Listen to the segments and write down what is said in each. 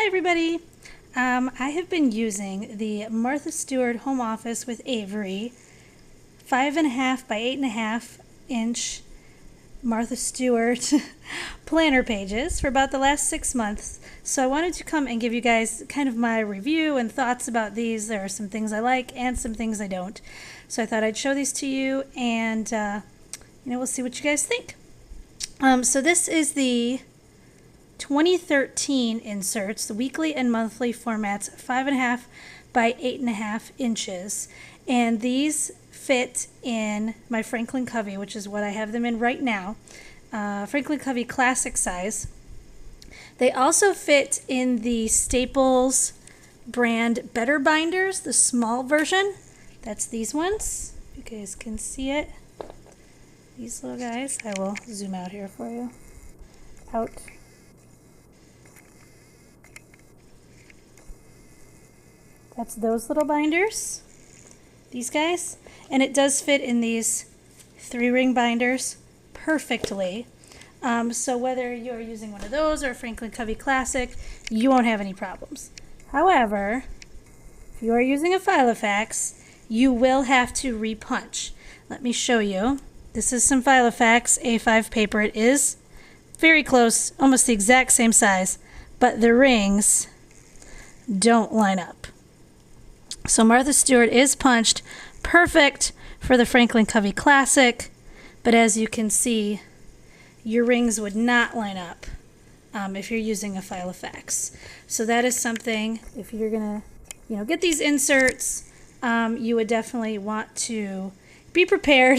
everybody. I have been using the Martha Stewart Home Office with Avery 5.5 by 8.5 inch Martha Stewart planner pages for about the last 6 months. So I wanted to come and give you guys kind of my review and thoughts about these. There are some things I like and some things I don't. So I thought I'd show these to you and we'll see what you guys think. So this is the 2013 inserts, the weekly and monthly formats, 5.5 by 8.5 inches. And these fit in my Franklin Covey, which is what I have them in right now. Franklin Covey classic size. They also fit in the Staples brand Better Binders, the small version. That's these ones. You guys can see it. These little guys. I will zoom out here for you. Out. That's those little binders, these guys, and it does fit in these 3-ring binders perfectly. So whether you're using one of those or a Franklin Covey Classic, you won't have any problems. However, if you are using a Filofax, you will have to repunch. Let me show you. This is some Filofax A5 paper. It is very close, almost the exact same size, but the rings don't line up. So Martha Stewart is punched perfect for the Franklin Covey Classic, but as you can see, your rings would not line up if you're using a Filofax. So that is something, if you're gonna get these inserts, you would definitely want to be prepared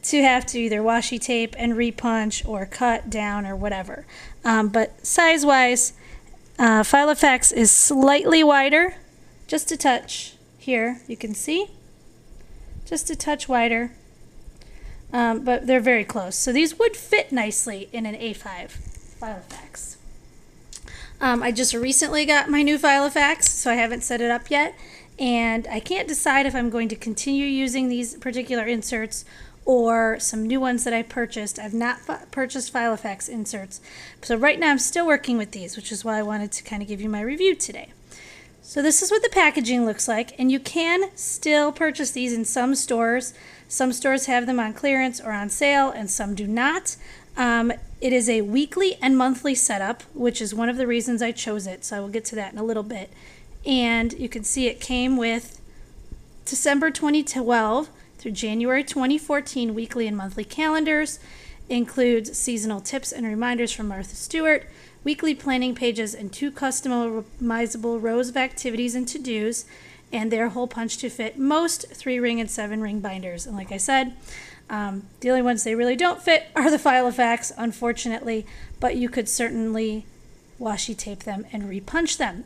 to have to either washi tape and repunch or cut down or whatever. But size-wise, Filofax is slightly wider, just a touch. Here you can see, just a touch wider, but they're very close. So these would fit nicely in an A5 Filofax. I just recently got my new Filofax, so I haven't set it up yet, and I can't decide if I'm going to continue using these particular inserts or some new ones that I purchased. I've not purchased Filofax inserts, so right now I'm still working with these, which is why I wanted to kind of give you my review today. So this is what the packaging looks like, and you can still purchase these in some stores. Some stores have them on clearance or on sale, and some do not. It is a weekly and monthly setup, which is one of the reasons I chose it, so I will get to that in a little bit. And you can see it came with December 2012 through January 2014 weekly and monthly calendars. Includes seasonal tips and reminders from Martha Stewart, weekly planning pages, and 2 customizable rows of activities and to-dos, and their hole punch to fit most 3-ring and 7-ring binders. And like I said, the only ones they really don't fit are the Filofax, unfortunately, but you could certainly washi tape them and repunch them.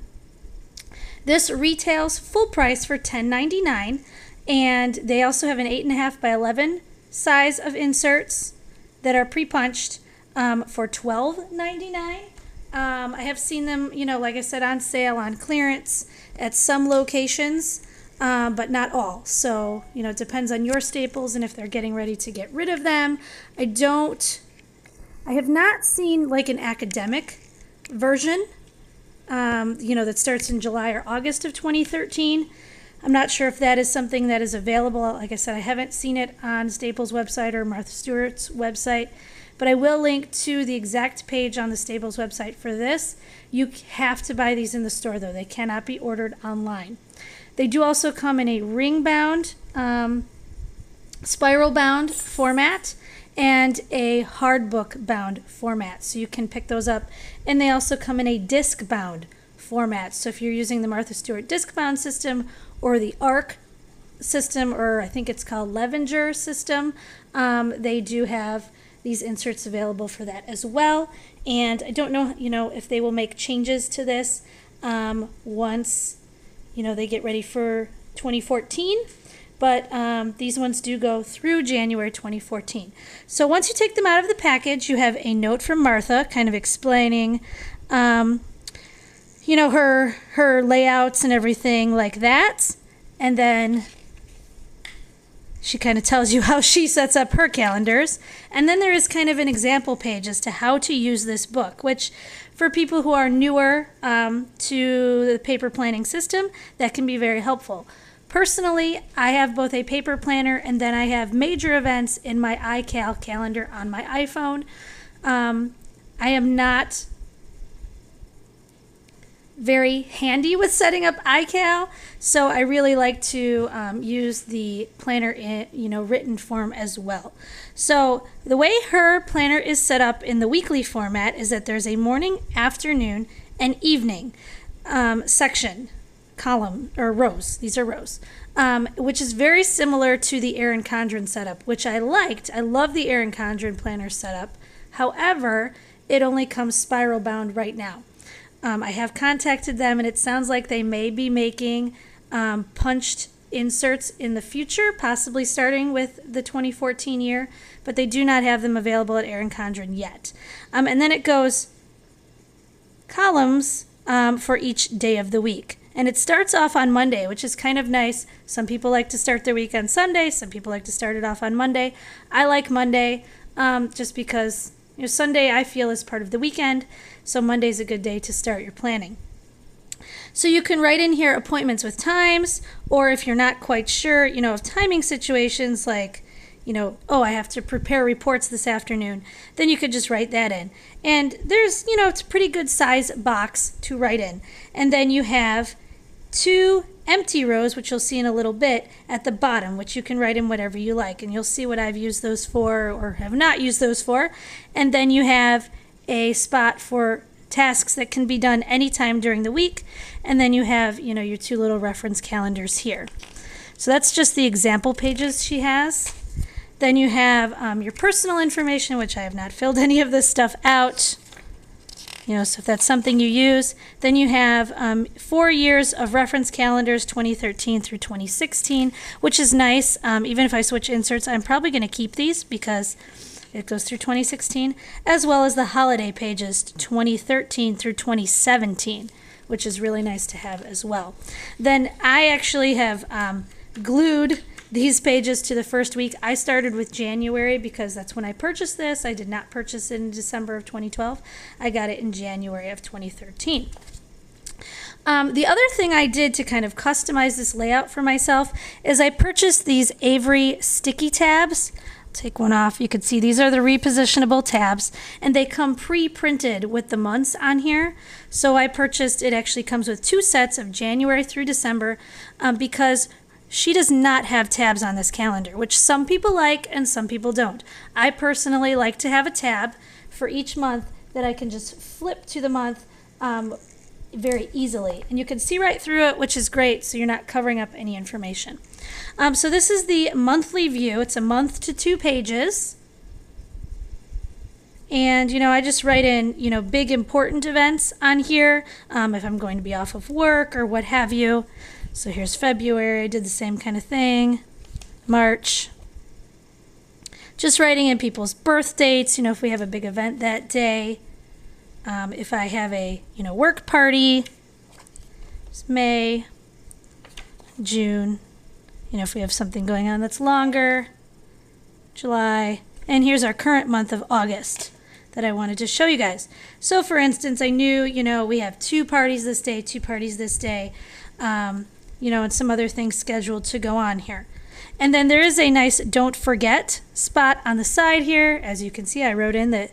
This retails full price for $10.99, and they also have an 8.5 by 11 size of inserts that are pre-punched for $12.99. I have seen them, like I said, on sale, on clearance at some locations, but not all. So, it depends on your Staples and if they're getting ready to get rid of them. I have not seen like an academic version, that starts in July or August of 2013. I'm not sure if that is something that is available. Like I said, I haven't seen it on Staples' website or Martha Stewart's website, but I will link to the exact page on the Staples website for this. You have to buy these in the store, though. They cannot be ordered online. They do also come in a ring-bound, spiral-bound format and a hardbook-bound format, so you can pick those up. And they also come in a disc-bound format. So if you're using the Martha Stewart disc-bound system or the ARC system, or I think it's called Levenger system, they do have these inserts available for that as well. And I don't know, if they will make changes to this once, they get ready for 2014. But these ones do go through January 2014. So once you take them out of the package, you have a note from Martha kind of explaining, her layouts and everything like that. And then she kind of tells you how she sets up her calendars. And then there is kind of an example page as to how to use this book, which for people who are newer to the paper planning system, that can be very helpful. Personally, I have both a paper planner and then I have major events in my iCal calendar on my iPhone. I am not very handy with setting up iCal, so I really like to use the planner in written form as well. So the way her planner is set up in the weekly format is that there's a morning, afternoon, and evening section, column, or rows. These are rows, which is very similar to the Erin Condren setup, which I liked. I love the Erin Condren planner setup. However, it only comes spiral bound right now. I have contacted them, and it sounds like they may be making punched inserts in the future, possibly starting with the 2014 year, but they do not have them available at Erin Condren yet. And then it goes columns for each day of the week. And it starts off on Monday, which is kind of nice. Some people like to start their week on Sunday. Some people like to start it off on Monday. I like Monday just because Sunday I feel is part of the weekend, so Monday's a good day to start your planning. So you can write in here appointments with times, or if you're not quite sure, of timing situations like, oh, I have to prepare reports this afternoon, then you could just write that in. And there's, it's a pretty good size box to write in. And then you have 2 empty rows, which you'll see in a little bit, at the bottom, which you can write in whatever you like. And you'll see what I've used those for or have not used those for. And then you have a spot for tasks that can be done anytime during the week. And then you have, your 2 little reference calendars here. So that's just the example pages she has. Then you have your personal information, which I have not filled any of this stuff out. So if that's something you use. Then you have 4 years of reference calendars, 2013 through 2016, which is nice. Even if I switch inserts, I'm probably going to keep these because it goes through 2016, as well as the holiday pages, 2013 through 2017, which is really nice to have as well. Then I actually have glued these pages to the first week. I started with January because that's when I purchased this. I did not purchase it in December of 2012. I got it in January of 2013. The other thing I did to kind of customize this layout for myself is I purchased these Avery sticky tabs. I'll take one off. You can see these are the repositionable tabs, and they come pre-printed with the months on here. So I purchased, it actually comes with 2 sets of January through December because she does not have tabs on this calendar, which some people like and some people don't. I personally like to have a tab for each month that I can just flip to the month very easily. And you can see right through it, which is great, so you're not covering up any information. So this is the monthly view. It's a month to 2 pages. And, I just write in, big important events on here if I'm going to be off of work or what have you. So here's February, I did the same kind of thing. March. Just writing in people's birth dates, if we have a big event that day. If I have a, work party. It's May, June. If we have something going on that's longer. July. And here's our current month of August that I wanted to show you guys. So for instance, I knew, we have 2 parties this day, 2 parties this day. And some other things scheduled to go on here. And then there is a nice don't forget spot on the side here. As you can see, I wrote in that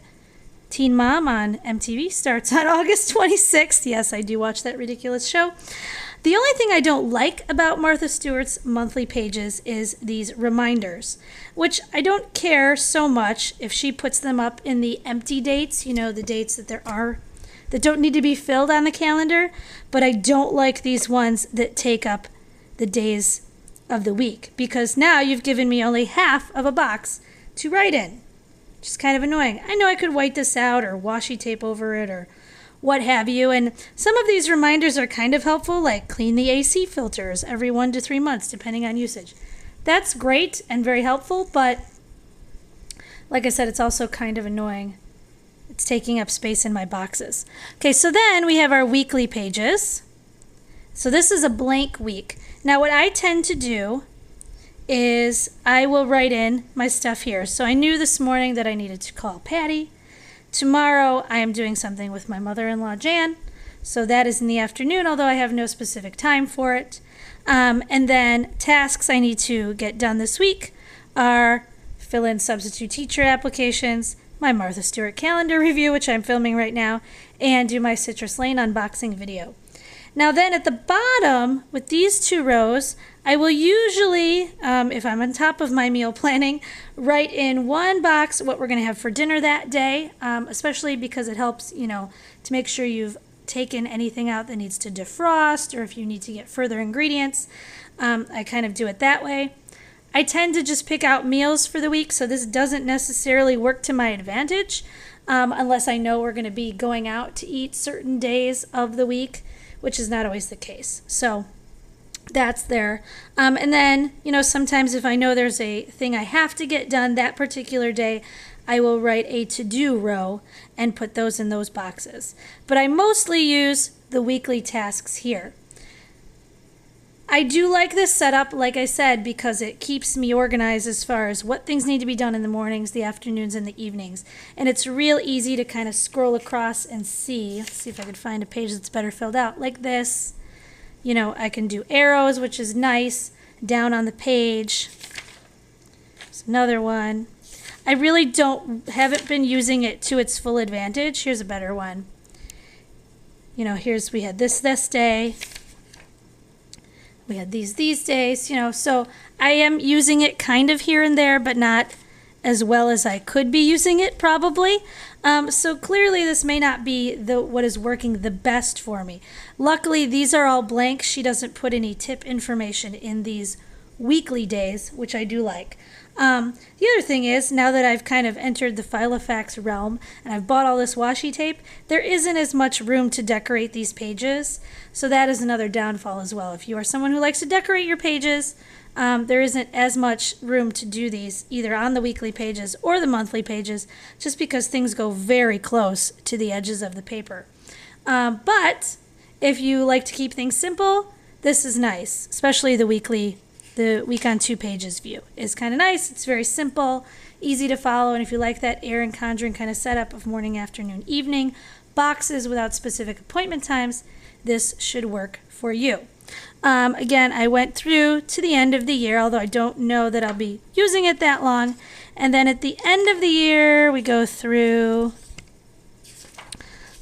Teen Mom on MTV starts on August 26th. Yes, I do watch that ridiculous show. The only thing I don't like about Martha Stewart's monthly pages is these reminders, which I don't care so much if she puts them up in the empty dates, the dates that don't need to be filled on the calendar, but I don't like these ones that take up the days of the week, because now you've given me only half of a box to write in, which is kind of annoying. I know I could white this out or washi tape over it or what have you, and some of these reminders are kind of helpful, like clean the AC filters every 1 to 3 months, depending on usage. That's great and very helpful, but like I said, it's also kind of annoying. It's taking up space in my boxes. Okay, so then we have our weekly pages. So this is a blank week. Now what I tend to do is I will write in my stuff here. So I knew this morning that I needed to call Patty. Tomorrow I am doing something with my mother-in-law, Jan. So that is in the afternoon, although I have no specific time for it. And then tasks I need to get done this week are fill in substitute teacher applications, my Martha Stewart calendar review, which I'm filming right now, and do my Citrus Lane unboxing video. Now then at the bottom, with these 2 rows, I will usually, if I'm on top of my meal planning, write in one box what we're going to have for dinner that day, especially because it helps, to make sure you've taken anything out that needs to defrost, or if you need to get further ingredients. I kind of do it that way. I tend to just pick out meals for the week, so this doesn't necessarily work to my advantage unless I know we're going to be going out to eat certain days of the week, which is not always the case. So that's there. And then, sometimes if I know there's a thing I have to get done that particular day, I will write a to-do row and put those in those boxes. But I mostly use the weekly tasks here. I do like this setup, like I said, because it keeps me organized as far as what things need to be done in the mornings, the afternoons, and the evenings. And it's real easy to kind of scroll across and see. Let's see if I can find a page that's better filled out like this. I can do arrows, which is nice, down on the page. There's another one. I really haven't been using it to its full advantage. Here's a better one. We had this day. We had these days, so I am using it kind of here and there, but not as well as I could be using it probably. So clearly this may not be what is working the best for me. Luckily, these are all blank. She doesn't put any tip information in these weekly days, which I do like. The other thing is, now that I've kind of entered the Filofax realm and I've bought all this washi tape, there isn't as much room to decorate these pages. So that is another downfall as well. If you are someone who likes to decorate your pages, there isn't as much room to do these either on the weekly pages or the monthly pages, just because things go very close to the edges of the paper. But if you like to keep things simple, this is nice, especially the week on 2 pages view is kind of nice. It's very simple, easy to follow, and if you like that Erin Condren kind of setup of morning, afternoon, evening, boxes without specific appointment times, this should work for you. Again, I went through to the end of the year, although I don't know that I'll be using it that long. And then at the end of the year, we go through,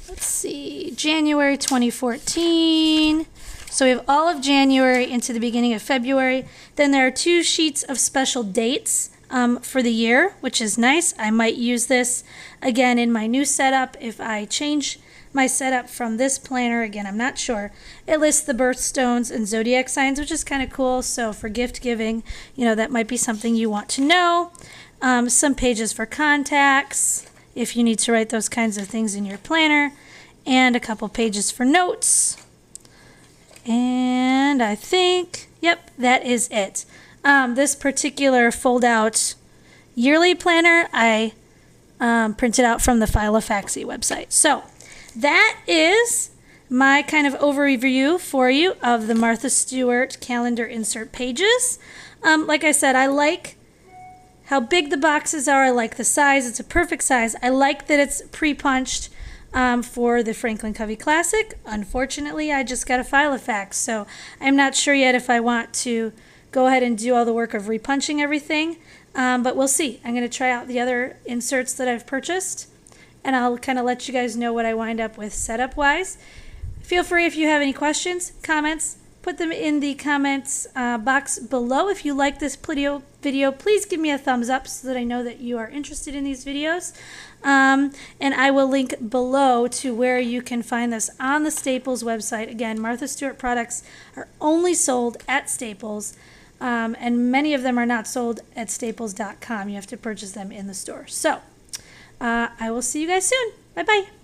let's see, January 2014. So we have all of January into the beginning of February. Then there are 2 sheets of special dates for the year, which is nice. I might use this again in my new setup if I change my setup from this planner. Again, I'm not sure. It lists the birthstones and zodiac signs, which is kind of cool. So for gift giving, that might be something you want to know. Some pages for contacts, if you need to write those kinds of things in your planner, and a couple pages for notes. And I think, yep, that is it. This particular fold-out yearly planner, I printed out from the Filofaxy website. So that is my kind of overview for you of the Martha Stewart calendar insert pages. Like I said, I like how big the boxes are. I like the size. It's a perfect size. I like that it's pre-punched. For the Franklin Covey Classic. Unfortunately, I just got a Filofax, so I'm not sure yet if I want to go ahead and do all the work of repunching everything, but we'll see. I'm going to try out the other inserts that I've purchased, and I'll kind of let you guys know what I wind up with setup-wise. Feel free, if you have any questions, comments, put them in the comments box below. If you like this video, please give me a thumbs up so that I know that you are interested in these videos. And I will link below to where you can find this on the Staples website. Again, Martha Stewart products are only sold at Staples, and many of them are not sold at staples.com. You have to purchase them in the store. So I will see you guys soon. Bye-bye.